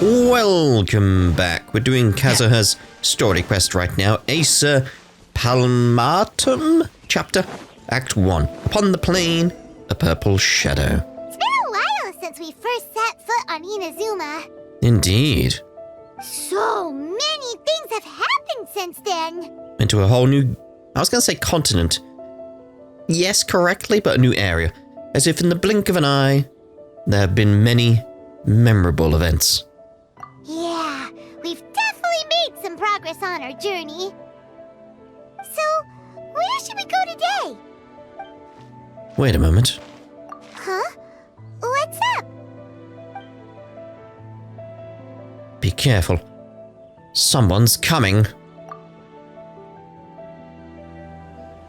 Welcome back. We're doing Kazuha's story quest right now. Acer Palmatum chapter, Act 1. Upon the plain, a purple shadow. It's been a while since we first set foot on Inazuma. Indeed. So many things have happened since then. Into a whole new, I was going to say continent. Yes, correctly, but a new area. As if in the blink of an eye, there have been many memorable events. Yeah, we've definitely made some progress on our journey. So, where should we go today? Wait a moment. Huh? What's up? Be careful. Someone's coming.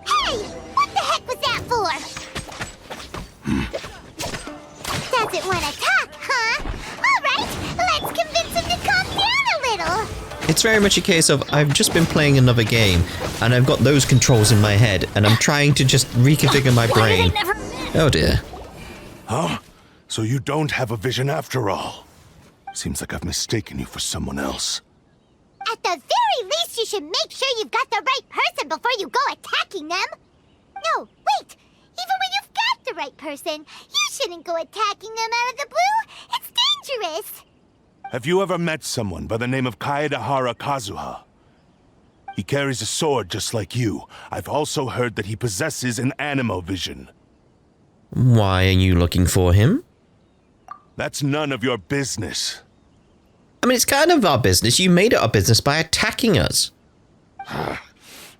Hey! What the heck was that for? Doesn't want to talk, huh? Alright, let's convince him to calm down a little. It's very much a case of I've just been playing another game and I've got those controls in my head and I'm trying to just reconfigure my brain. Oh dear. Huh? So you don't have a vision after all? Seems like I've mistaken you for someone else. At the very least, you should make sure you've got the right person before you go attacking them. No, wait! Even when you've got the right person, you shouldn't go attacking them out of the blue. It's dangerous. Have you ever met someone by the name of Kaedahara Kazuha? He carries a sword just like you. I've also heard that he possesses an animo vision. Why are you looking for him? That's none of your business. I mean, it's kind of our business. You made it our business by attacking us.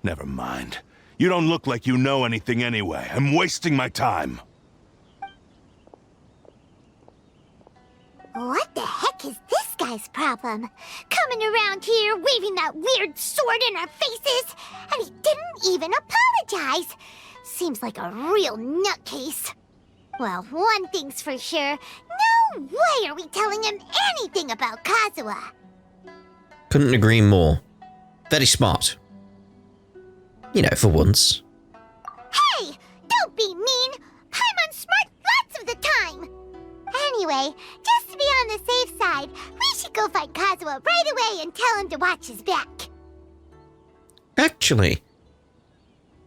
Never mind. You don't look like you know anything anyway. I'm wasting my time. What the heck is this guy's problem? Coming around here, waving that weird sword in our faces, and he didn't even apologize. Seems like a real nutcase. Well, one thing's for sure. No way are we telling him anything about Kazuha. Couldn't agree more. Very smart. You know, for once. Hey! Don't be mean! Paimon's smart lots of the time! Anyway, just to be on the safe side, we should go find Kazuha right away and tell him to watch his back. Actually,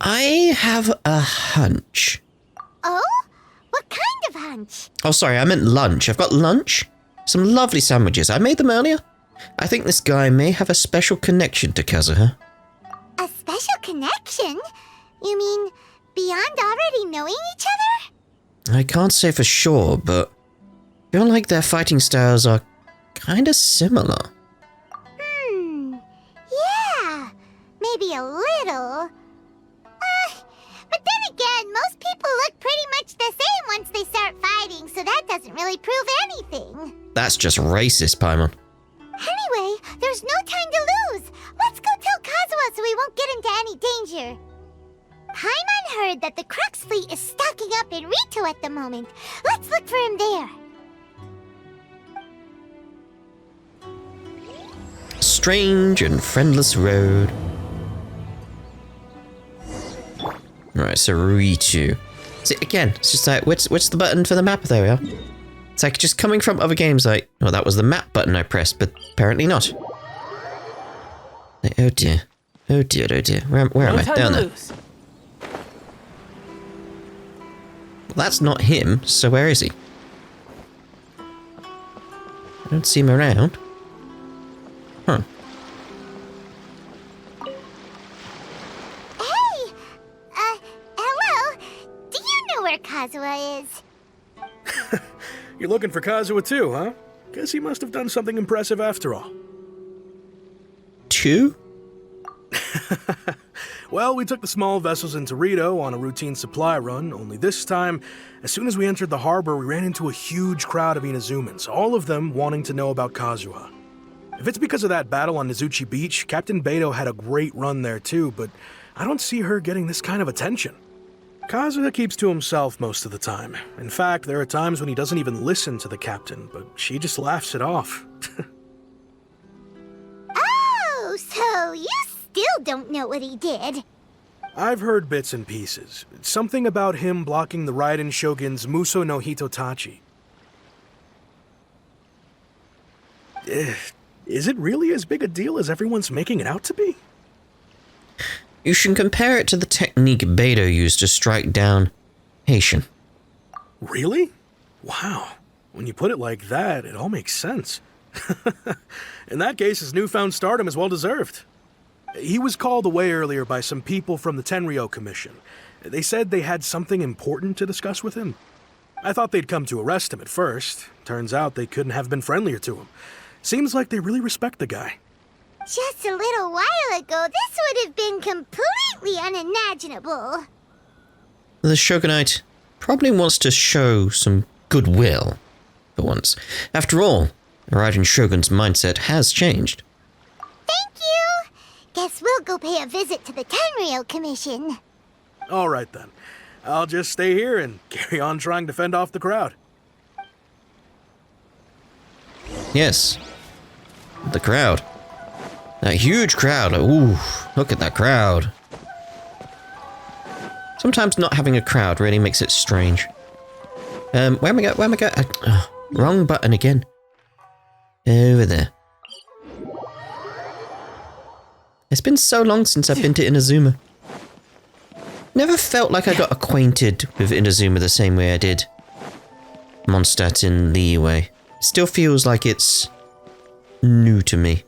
I have a hunch. Oh? What kind of hunch? Oh, sorry, I meant lunch. I've got lunch. Some lovely sandwiches. I made them earlier. I think this guy may have a special connection to Kazuha. A special connection? You mean beyond already knowing each other? I can't say for sure, but I feel like their fighting styles are kind of similar. Yeah, maybe a little. But then again, most people look pretty much the same once they start fighting, so that doesn't really prove anything. That's just racist, Paimon. Anyway, there's no time to lose. Let's go tell Kazuha so we won't get into any danger. Paimon heard that the Crux fleet is stocking up in Rito at the moment. Let's look for him there. Strange and friendless road. Right, so Ritu. See, again, it's just like, what's the button for the map? There we are. It's like just coming from other games like, oh, that was the map button I pressed, but apparently not. Oh dear. Oh dear, oh dear. Where am I? Down there. Well, that's not him, so where is he? I don't see him around. Huh. Hello? Do you know where Kazuha is? You're looking for Kazuha too, huh? Guess he must have done something impressive after all. Two? Well, we took the small vessels into Rito on a routine supply run, only this time, as soon as we entered the harbor, we ran into a huge crowd of Inazumans, all of them wanting to know about Kazuha. If it's because of that battle on Nizuchi Beach, Captain Beto had a great run there too, but I don't see her getting this kind of attention. Kazuha keeps to himself most of the time. In fact, there are times when he doesn't even listen to the captain, but she just laughs it off. Oh, so you still don't know what he did? I've heard bits and pieces. Something about him blocking the Raiden Shogun's Muso no Hitotachi. Is it really as big a deal as everyone's making it out to be? You should compare it to the technique Beidou used to strike down Haitian. Really? Wow. When you put it like that, it all makes sense. In that case, his newfound stardom is well deserved. He was called away earlier by some people from the Tenryou Commission. They said they had something important to discuss with him. I thought they'd come to arrest him at first. Turns out they couldn't have been friendlier to him. Seems like they really respect the guy. Just a little while ago, this would have been completely unimaginable. The Shogunate probably wants to show some goodwill for once. After all, the Raiden Shogun's mindset has changed. Thank you! Guess we'll go pay a visit to the Tenryou Commission. All right then. I'll just stay here and carry on trying to fend off the crowd. Yes. The crowd. That huge crowd. Ooh, look at that crowd. Sometimes not having a crowd really makes it strange. Where am I going? Where am I going? Wrong button again. Over there. It's been so long since I've been to Inazuma. Never felt like I got acquainted with Inazuma the same way I did Mondstadt in Liyue. Still feels like it's new to me.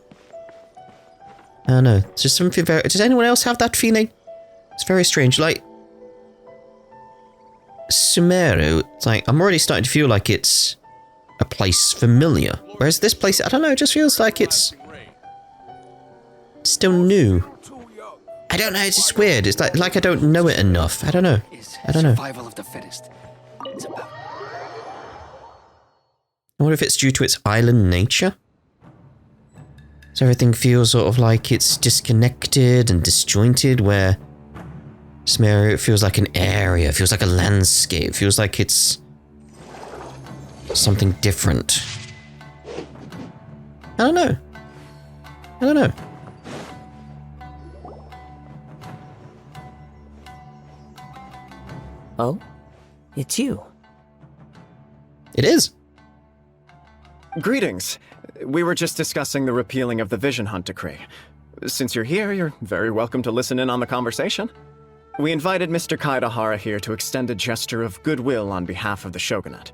I don't know. It's just something very... Does anyone else have that feeling? It's very strange. Like... Sumeru, it's like, I'm already starting to feel like it's a place familiar. Whereas this place, I don't know, it just feels like it's still new. I don't know, it's just weird. It's like I don't know it enough. I don't know. I don't know. Survival of the fittest. It's about... I wonder if it's due to its island nature? So everything feels sort of like it's disconnected and disjointed, where Sumeru, it feels like an area, it feels like a landscape, it feels like it's something different. I don't know. I don't know. Oh? It's you. It is. Greetings. We were just discussing the repealing of the Vision Hunt decree. Since you're here, you're very welcome to listen in on the conversation. We invited Mr. Kaedahara here to extend a gesture of goodwill on behalf of the Shogunate.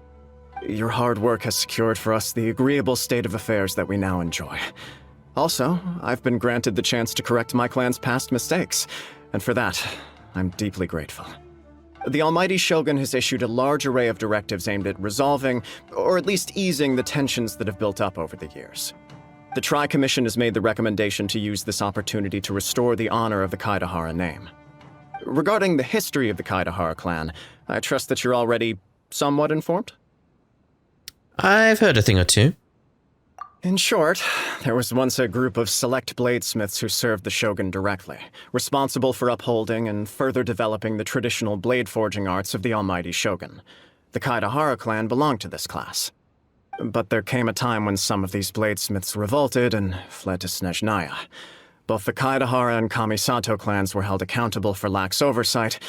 Your hard work has secured for us the agreeable state of affairs that we now enjoy. Also, I've been granted the chance to correct my clan's past mistakes, and for that, I'm deeply grateful. The Almighty Shogun has issued a large array of directives aimed at resolving, or at least easing, the tensions that have built up over the years. The Tri-Commission has made the recommendation to use this opportunity to restore the honor of the Kaedahara name. Regarding the history of the Kaedahara clan, I trust that you're already somewhat informed? I've heard a thing or two. In short, there was once a group of select bladesmiths who served the Shogun directly, responsible for upholding and further developing the traditional blade forging arts of the Almighty Shogun. The Kaedahara clan belonged to this class. But there came a time when some of these bladesmiths revolted and fled to Snezhnaya. Both the Kaedahara and Kamisato clans were held accountable for lax oversight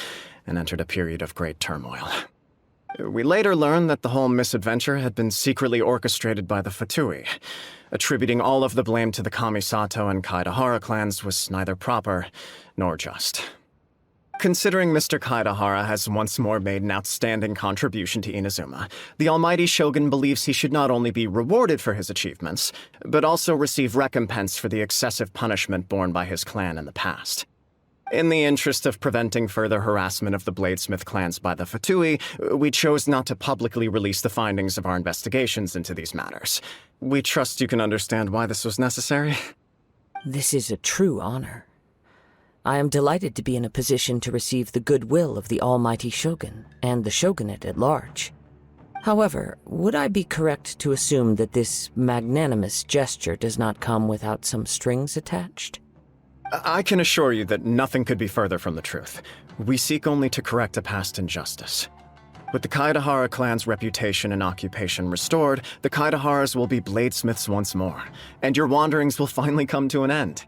and entered a period of great turmoil. We later learned that the whole misadventure had been secretly orchestrated by the Fatui. Attributing all of the blame to the Kamisato and Kaedahara clans was neither proper nor just. Considering Mr. Kaedahara has once more made an outstanding contribution to Inazuma, the Almighty Shogun believes he should not only be rewarded for his achievements, but also receive recompense for the excessive punishment borne by his clan in the past. In the interest of preventing further harassment of the bladesmith clans by the Fatui, we chose not to publicly release the findings of our investigations into these matters. We trust you can understand why this was necessary. This is a true honor. I am delighted to be in a position to receive the goodwill of the Almighty Shogun and the Shogunate at large. However, would I be correct to assume that this magnanimous gesture does not come without some strings attached? I can assure you that nothing could be further from the truth. We seek only to correct a past injustice. With the Kaedahara clan's reputation and occupation restored, the Kaedaharas will be bladesmiths once more, and your wanderings will finally come to an end.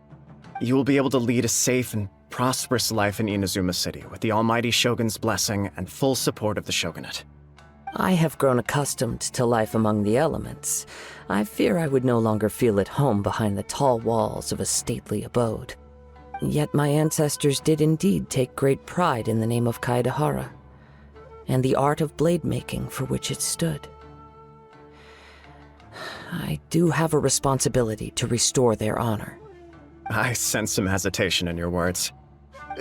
You will be able to lead a safe and prosperous life in Inazuma City with the Almighty Shogun's blessing and full support of the Shogunate. I have grown accustomed to life among the elements. I fear I would no longer feel at home behind the tall walls of a stately abode. Yet my ancestors did indeed take great pride in the name of Kaedahara, and the art of blade making for which it stood. I do have a responsibility to restore their honor. I sense some hesitation in your words.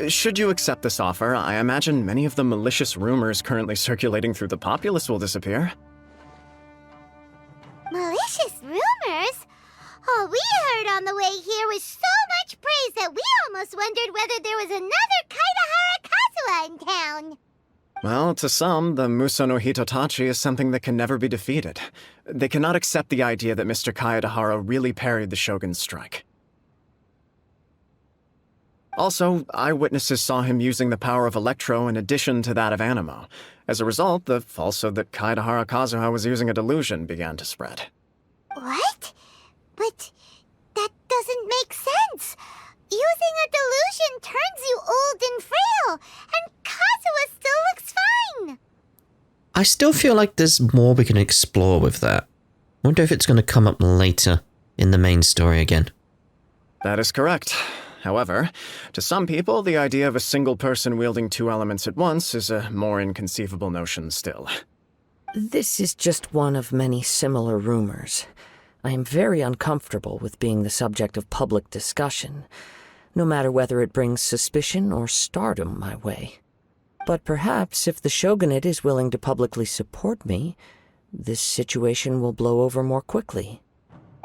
Should you accept this offer, I imagine many of the malicious rumors currently circulating through the populace will disappear. Malicious rumors? All we heard on the way here was so much praise that we almost wondered whether there was another Kaedahara Kazuha in town. Well, to some, the Muso no Hitotachi is something that can never be defeated. They cannot accept the idea that Mr. Kaedahara really parried the Shogun's strike. Also, eyewitnesses saw him using the power of Electro in addition to that of Animo. As a result, the falsehood that Kaedahara Kazuha was using a delusion began to spread. What? But that doesn't make sense. Using a delusion turns you old and frail, and Kazuha still looks fine. I still feel like there's more we can explore with that. Wonder if it's going to come up later in the main story again. That is correct. However, to some people, the idea of a single person wielding two elements at once is a more inconceivable notion still. This is just one of many similar rumors. I am very uncomfortable with being the subject of public discussion, no matter whether it brings suspicion or stardom my way. But perhaps if the shogunate is willing to publicly support me, this situation will blow over more quickly.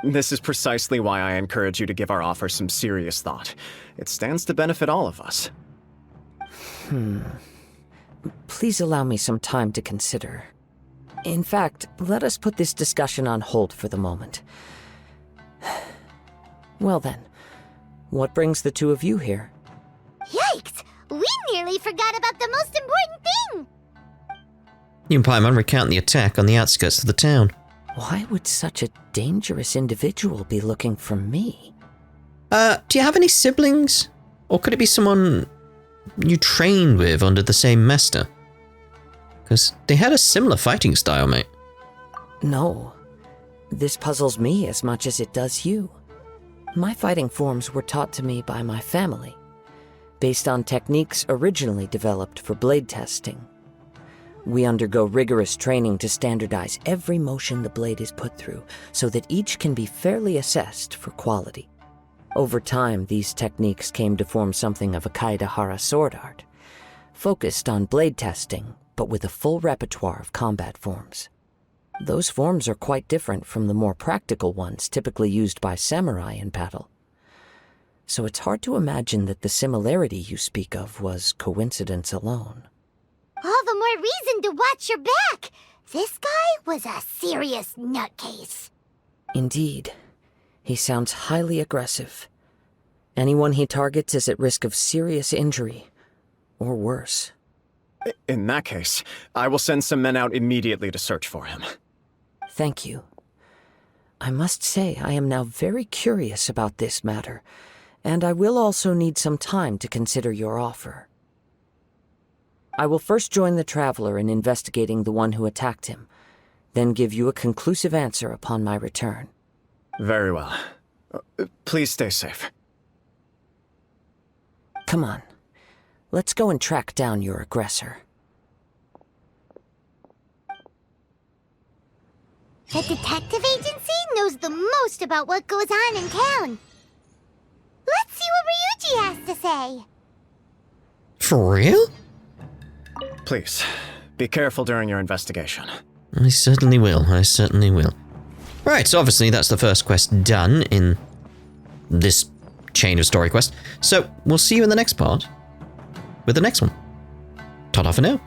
This is precisely why I encourage you to give our offer some serious thought. It stands to benefit all of us. Please allow me some time to consider. In fact, let us put this discussion on hold for the moment. Well then, what brings the two of you here? Yikes! We nearly forgot about the most important thing! You and Paimon recount the attack on the outskirts of the town. Why would such a dangerous individual be looking for me? Do you have any siblings? Or could it be someone you trained with under the same master? Because they had a similar fighting style, mate. No. This puzzles me as much as it does you. My fighting forms were taught to me by my family, based on techniques originally developed for blade testing. We undergo rigorous training to standardize every motion the blade is put through, so that each can be fairly assessed for quality. Over time, these techniques came to form something of a Kaedahara sword art, focused on blade testing, but with a full repertoire of combat forms. Those forms are quite different from the more practical ones typically used by samurai in battle. So it's hard to imagine that the similarity you speak of was coincidence alone. All the more reason to watch your back! This guy was a serious nutcase. Indeed. He sounds highly aggressive. Anyone he targets is at risk of serious injury, or worse. In that case, I will send some men out immediately to search for him. Thank you. I must say I am now very curious about this matter, and I will also need some time to consider your offer. I will first join the traveler in investigating the one who attacked him, then give you a conclusive answer upon my return. Very well. Please stay safe. Come on. Let's go and track down your aggressor. The detective agency knows the most about what goes on in town. Let's see what Ryuji has to say. For real? Please, be careful during your investigation. I certainly will. Right, so obviously that's the first quest done in this chain of story quests. So we'll see you in the next part with the next one. Ta-ta for now.